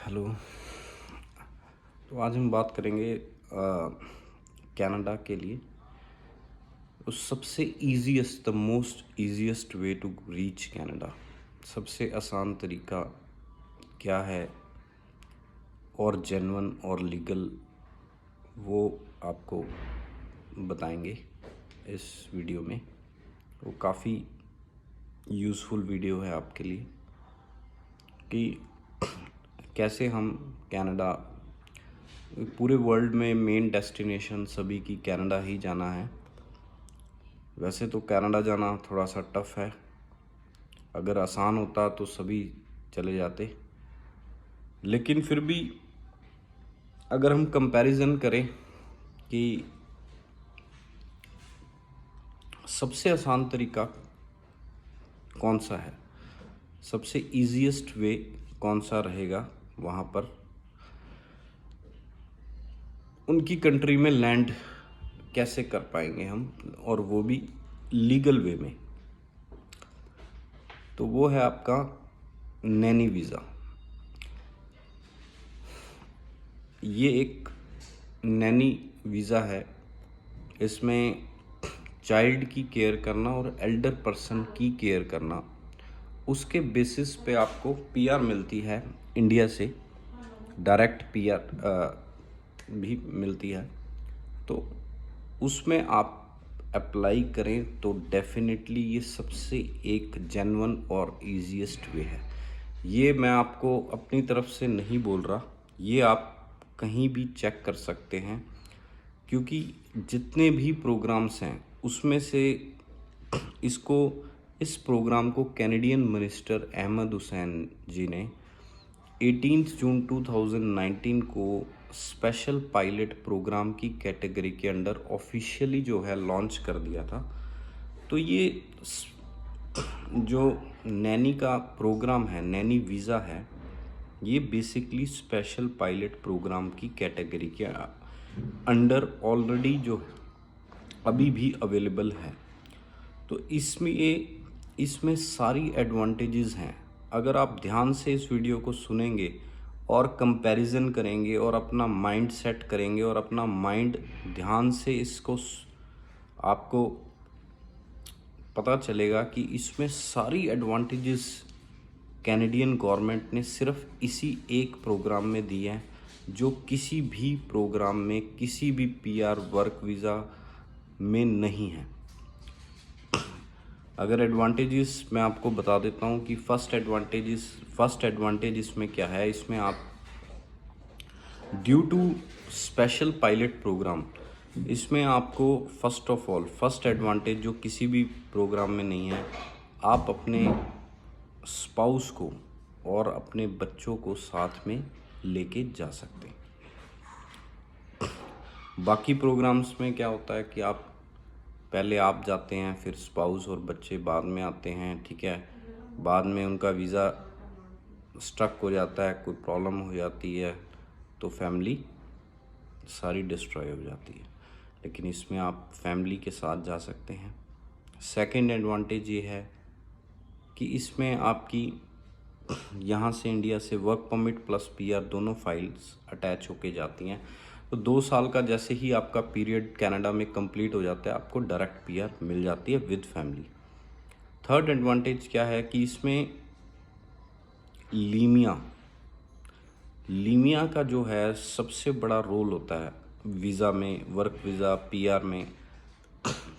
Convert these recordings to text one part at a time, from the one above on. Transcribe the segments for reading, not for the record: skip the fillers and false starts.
Hello. तो आज हम बात करेंगे कनाडा के लिए। तो सबसे easiest the most easiest way to reach Canada, सबसे आसान तरीका क्या है और जेन्युइन और लीगल, वो आपको बताएंगे इस वीडियो में। वो काफ़ी यूज़फुल वीडियो है आपके लिए कि कैसे हम कनाडा, पूरे वर्ल्ड में मेन डेस्टिनेशन सभी की कनाडा ही जाना है। वैसे तो कनाडा जाना थोड़ा सा टफ है, अगर आसान होता तो सभी चले जाते, लेकिन फिर भी अगर हम कंपैरिजन करें कि सबसे आसान तरीका कौन सा है, सबसे इजीएस्ट वे कौन सा रहेगा वहाँ पर उनकी कंट्री में लैंड कैसे कर पाएंगे हम, और वो भी लीगल वे में, तो वो है आपका नैनी वीज़ा। ये एक नैनी वीज़ा है। इसमें चाइल्ड की केयर करना और एल्डर पर्सन की केयर करना, उसके बेसिस पे आपको पीआर मिलती है इंडिया से, डायरेक्ट पीआर भी मिलती है। तो उसमें आप अप्लाई करें तो डेफिनेटली ये सबसे एक जेन्युइन और इजीएस्ट वे है। ये मैं आपको अपनी तरफ से नहीं बोल रहा, ये आप कहीं भी चेक कर सकते हैं, क्योंकि जितने भी प्रोग्राम्स हैं उसमें से इस प्रोग्राम को कैनेडियन मिनिस्टर अहमद हुसैन जी ने 18 जून 2019 को स्पेशल पायलट प्रोग्राम की कैटेगरी के अंडर ऑफिशियली जो है लॉन्च कर दिया था। तो ये जो नैनी का प्रोग्राम है, नैनी वीज़ा है, ये बेसिकली स्पेशल पायलट प्रोग्राम की कैटेगरी के अंडर ऑलरेडी जो अभी भी अवेलेबल है। तो इसमें सारी एडवांटेजेस हैं। अगर आप ध्यान से इस वीडियो को सुनेंगे और कंपैरिजन करेंगे और अपना माइंड सेट करेंगे और अपना माइंड ध्यान से आपको पता चलेगा कि इसमें सारी एडवांटेजेस कैनेडियन गवर्नमेंट ने सिर्फ इसी एक प्रोग्राम में दी हैं, जो किसी भी प्रोग्राम में, किसी भी पीआर वर्क वीज़ा में नहीं है। अगर एडवांटेजेस मैं आपको बता देता हूँ कि फर्स्ट एडवांटेज इसमें क्या है। इसमें आप due to special pilot program, इसमें आपको फर्स्ट एडवांटेज जो किसी भी प्रोग्राम में नहीं है, आप अपने स्पाउस को और अपने बच्चों को साथ में लेके जा सकते हैं। बाकी प्रोग्राम्स में क्या होता है कि पहले आप जाते हैं, फिर स्पाउस और बच्चे बाद में आते हैं, ठीक है। बाद में उनका वीज़ा स्ट्रक हो जाता है, कोई प्रॉब्लम हो जाती है, तो फैमिली सारी डिस्ट्रॉय हो जाती है। लेकिन इसमें आप फैमिली के साथ जा सकते हैं। सेकंड एडवांटेज ये है कि इसमें आपकी यहाँ से, इंडिया से वर्क परमिट प्लस पीआर दोनों फाइल्स अटैच होके जाती हैं। तो 2 साल का जैसे ही आपका पीरियड कनाडा में कंप्लीट हो जाता है, आपको डायरेक्ट पीआर मिल जाती है विद फैमिली। थर्ड एडवांटेज क्या है कि इसमें लीमिया का जो है सबसे बड़ा रोल होता है वीज़ा में, वर्क वीज़ा, पीआर में।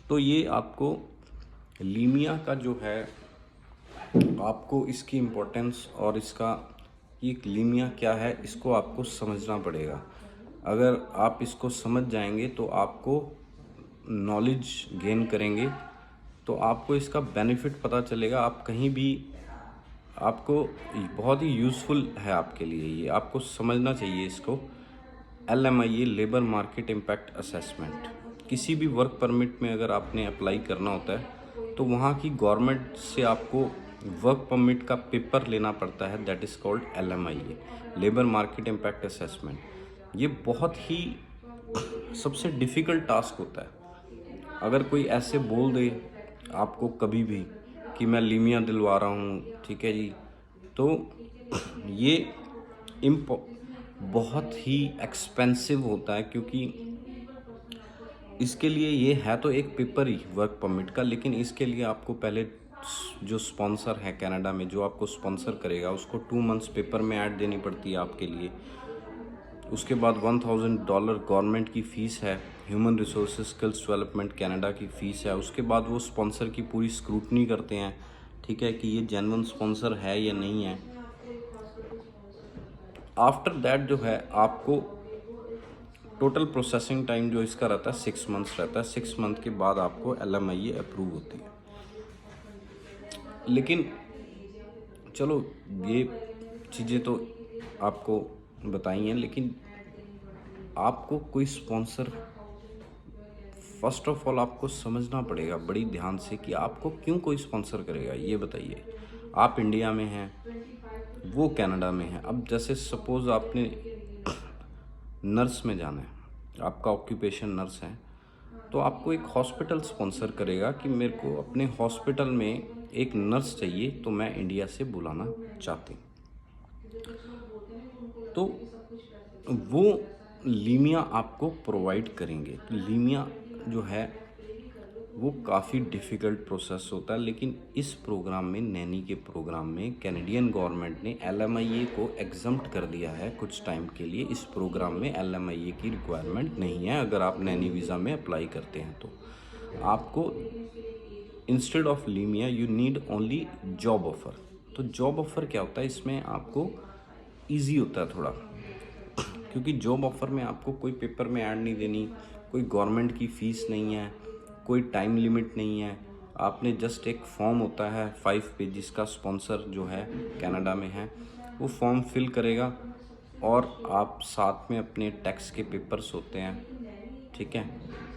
तो ये आपको लीमिया का जो है, आपको इसकी इम्पोर्टेंस और इसका ये लीमिया क्या है, इसको आपको समझना पड़ेगा। अगर आप इसको समझ जाएंगे तो आपको नॉलेज गेन करेंगे, तो आपको इसका बेनिफिट पता चलेगा। आप कहीं भी, आपको बहुत ही यूज़फुल है आपके लिए, ये आपको समझना चाहिए इसको। LMI, labour market impact assessment, किसी भी वर्क परमिट में अगर आपने अप्लाई करना होता है तो वहाँ की गवर्नमेंट से आपको वर्क परमिट का पेपर लेना पड़ता है, that is called LMI, labour market impact assessment. ये बहुत ही सबसे डिफ़िकल्ट टास्क होता है। अगर कोई ऐसे बोल दे आपको कभी भी कि मैं लीमिया दिलवा रहा हूँ, ठीक है जी, तो ये बहुत ही एक्सपेंसिव होता है, क्योंकि इसके लिए ये है तो एक पेपर ही वर्क परमिट का, लेकिन इसके लिए आपको पहले जो स्पॉन्सर है कनाडा में, जो आपको स्पॉन्सर करेगा, उसको 2 मंथ्स पेपर में ऐड देनी पड़ती है आपके लिए। उसके बाद $1000 गवर्नमेंट की फ़ीस है, human resource skills development Canada की फ़ीस है। उसके बाद वो स्पॉन्सर की पूरी स्क्रूटनी करते हैं, ठीक है, कि ये जेन्युइन स्पॉन्सर है या नहीं है। आफ्टर दैट जो है आपको टोटल प्रोसेसिंग टाइम जो इसका रहता है 6 मंथ्स रहता है। 6 मंथ के बाद आपको LMIA अप्रूव होती है। लेकिन चलो ये चीज़ें तो आपको बताई हैं, लेकिन आपको कोई स्पॉन्सर, फर्स्ट ऑफ ऑल आपको समझना पड़ेगा बड़ी ध्यान से कि आपको क्यों कोई स्पॉन्सर करेगा, ये बताइए। आप इंडिया में हैं, वो कनाडा में है। अब जैसे सपोज़ आपने नर्स में जाना है, आपका ऑक्यूपेशन नर्स है, तो आपको एक हॉस्पिटल स्पॉन्सर करेगा कि मेरे को अपने हॉस्पिटल में एक नर्स चाहिए, तो मैं इंडिया से बुलाना चाहती हूँ। तो वो लीमिया आपको प्रोवाइड करेंगे। तो लीमिया जो है वो काफ़ी डिफ़िकल्ट प्रोसेस होता है, लेकिन इस प्रोग्राम में, नैनी के प्रोग्राम में, कैनेडियन गवर्नमेंट ने LMIA को एग्जम्प्ट कर दिया है कुछ टाइम के लिए। इस प्रोग्राम में LMIA की रिक्वायरमेंट नहीं है। अगर आप नैनी वीज़ा में अप्लाई करते हैं तो आपको instead of लीमिया you need only job offer. तो जॉब ऑफ़र क्या होता है, इसमें आपको ईजी होता है थोड़ा, क्योंकि जॉब ऑफ़र में आपको कोई पेपर में ऐड नहीं देनी, कोई गवर्नमेंट की फ़ीस नहीं है, कोई टाइम लिमिट नहीं है। आपने जस्ट एक फॉर्म होता है 5 पेजेस का, स्पॉन्सर जो है कनाडा में है, वो फॉर्म फिल करेगा, और आप साथ में अपने टैक्स के पेपर्स होते हैं, ठीक है,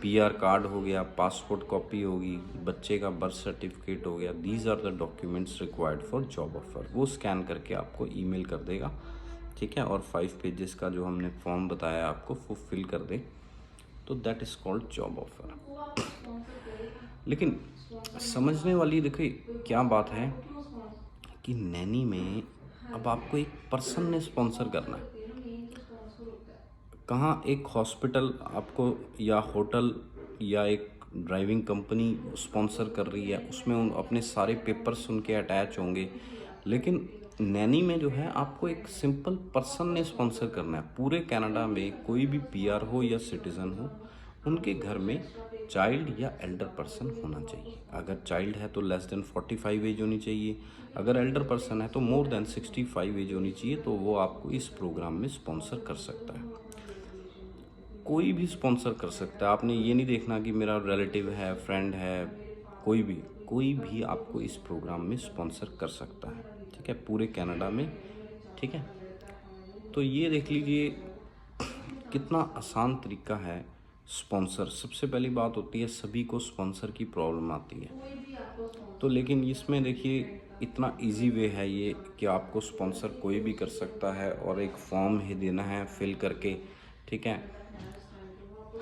PR कार्ड हो गया, पासपोर्ट कॉपी होगी, बच्चे का बर्थ सर्टिफिकेट हो गया, these are the documents required for job offer. वो स्कैन करके आपको ईमेल कर देगा, ठीक है, और 5 पेजेस का जो हमने फॉर्म बताया आपको वो फिल कर दे, तो that is called job offer. लेकिन समझने वाली देखिए क्या बात है कि नैनी में अब आपको एक पर्सन ने स्पॉन्सर करना है। कहाँ एक हॉस्पिटल आपको, या होटल, या एक ड्राइविंग कंपनी स्पॉन्सर कर रही है, उसमें उन अपने सारे पेपर्स उनके अटैच होंगे। लेकिन नैनी में जो है आपको एक सिंपल पर्सन ने स्पॉन्सर करना है। पूरे कनाडा में कोई भी PR हो या सिटीज़न हो, उनके घर में चाइल्ड या एल्डर पर्सन होना चाहिए। अगर चाइल्ड है तो लेस देन 45 एज होनी चाहिए, अगर एल्डर पर्सन है तो मोर देन 65 एज होनी चाहिए। तो वो आपको इस प्रोग्राम में स्पॉन्सर कर सकता है। कोई भी स्पॉन्सर कर सकता है। आपने ये नहीं देखना कि मेरा रिलेटिव है, फ्रेंड है, कोई भी आपको इस प्रोग्राम में स्पॉन्सर कर सकता है, ठीक है, पूरे कनाडा में, ठीक है। तो ये देख लीजिए कितना आसान तरीका है स्पॉन्सर। सबसे पहली बात होती है सभी को स्पॉन्सर की प्रॉब्लम आती है, तो लेकिन इसमें देखिए इतना इजी वे है ये कि आपको स्पॉन्सर कोई भी कर सकता है, और एक फॉर्म ही देना है फिल करके, ठीक है।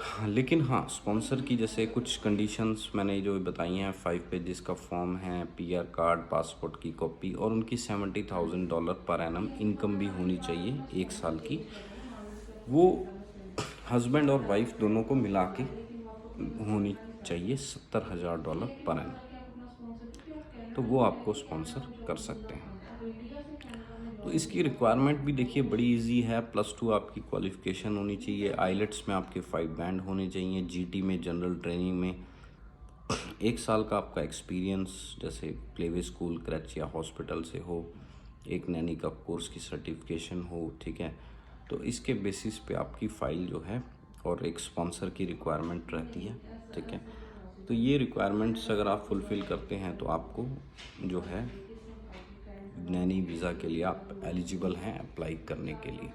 हाँ, लेकिन हाँ, स्पॉन्सर की जैसे कुछ कंडीशंस मैंने जो बताई हैं, 5 पेजेस का फॉर्म है, PR कार्ड, पासपोर्ट की कॉपी, और उनकी $70,000 पर एनम इनकम भी होनी चाहिए 1 साल की। वो हस्बैंड और वाइफ दोनों को मिला के होनी चाहिए $70,000 पर एनम, तो वो आपको स्पॉन्सर कर सकते हैं। तो इसकी रिक्वायरमेंट भी देखिए बड़ी इजी है। +2 आपकी क्वालिफ़िकेशन होनी चाहिए, आइलेट्स में आपके 5 बैंड होने चाहिए, GT में, जनरल ट्रेनिंग में 1 साल का आपका एक्सपीरियंस, जैसे प्लेवे स्कूल, क्रैच या हॉस्पिटल से हो, एक नैनी का कोर्स की सर्टिफिकेशन हो, ठीक है। तो इसके बेसिस पे आपकी फ़ाइल जो है, और एक स्पॉन्सर की रिक्वायरमेंट रहती है, ठीक है। तो ये रिक्वायरमेंट्स अगर आप फुलफ़िल करते हैं तो आपको जो है नैनी वीज़ा के लिए आप एलिजिबल हैं अप्लाई करने के लिए।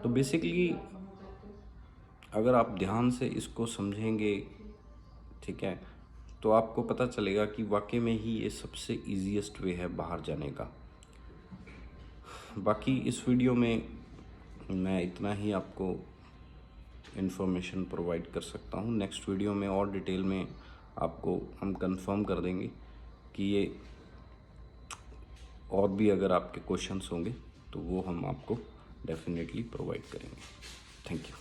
तो बेसिकली अगर आप ध्यान से इसको समझेंगे, ठीक है, तो आपको पता चलेगा कि वाकई में ही ये सबसे ईजीएस्ट वे है बाहर जाने का। बाकी इस वीडियो में मैं इतना ही आपको इन्फॉर्मेशन प्रोवाइड कर सकता हूँ। नेक्स्ट वीडियो में और डिटेल में आपको हम कंफर्म कर देंगे कि ये और भी अगर आपके क्वेश्चंस होंगे तो वो हम आपको डेफिनेटली प्रोवाइड करेंगे। Thank you.